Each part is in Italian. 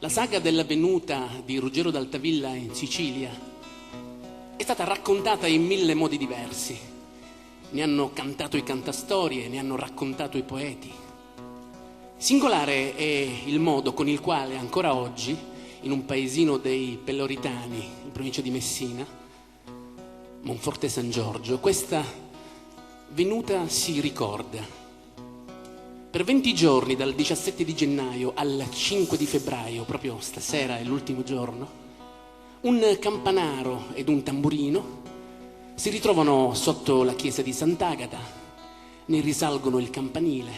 La saga della venuta di Ruggero d'Altavilla in Sicilia è stata raccontata in 1000 modi diversi. Ne hanno cantato i cantastorie, ne hanno raccontato i poeti. Singolare è il modo con il quale ancora oggi, in un paesino dei Peloritani, in provincia di Messina, Monforte San Giorgio, questa venuta si ricorda. Per 20 giorni, dal 17 di gennaio al 5 di febbraio, proprio stasera è l'ultimo giorno, un campanaro ed un tamburino si ritrovano sotto la chiesa di Sant'Agata, ne risalgono il campanile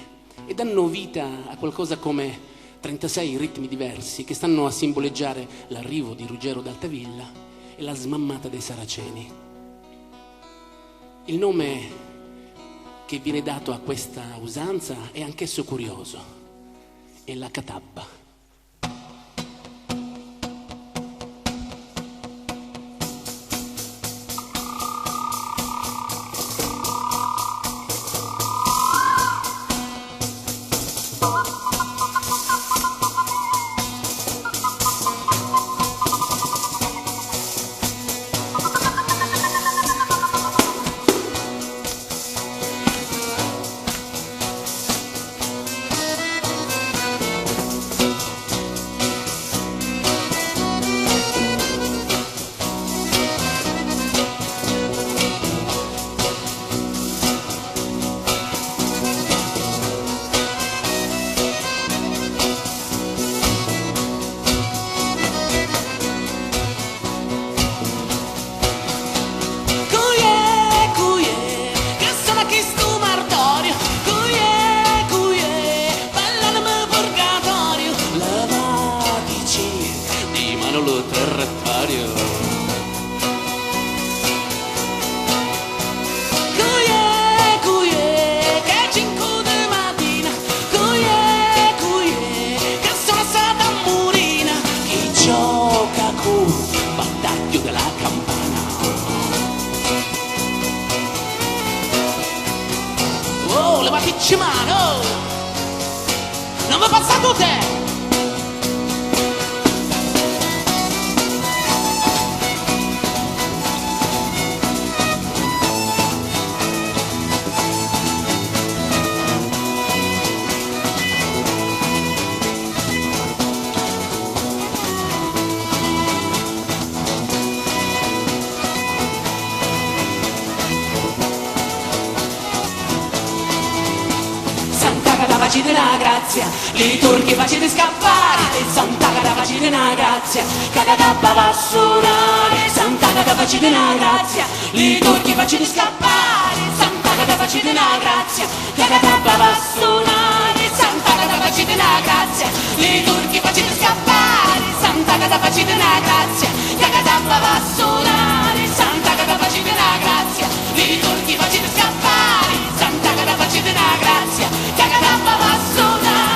e danno vita a qualcosa come 36 ritmi diversi che stanno a simboleggiare l'arrivo di Ruggero d'Altavilla e la smammata dei Saraceni. Il nome che viene dato a questa usanza è anch'esso curioso, è la catabba. Levaticci mano, non mi passate te! Facete una grazia, i turchi facete scappare, Sant'Agata facete una grazia, che la cappa va a suonare, Sant'Agata facete una grazia, i turchi facete scappare, Sant'Agata facete una grazia, che la cappa va a suonare, Sant'Agata facete una grazia, i turchi facete scappare, Sant'Agata facete una grazia, che la cappa va a suonare, Sant'Agata facete una grazia, i turchi facete scappare, Sant'Agata facete una grazia, che la cappa va a suonare.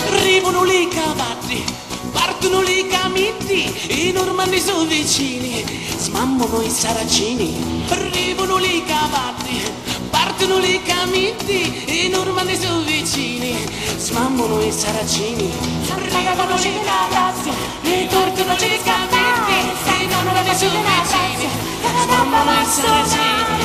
Arrivano lì cavalli, partono lì camiti, i normanni sono vicini, smammano i saraceni. Arrivano lì cavalli, partono lì camiti, i normanni sono vicini, smammano i saraceni. Arrivano lì cavalli, i turchi non ci scambiati, i normanni sono vicini, smammano i saraceni.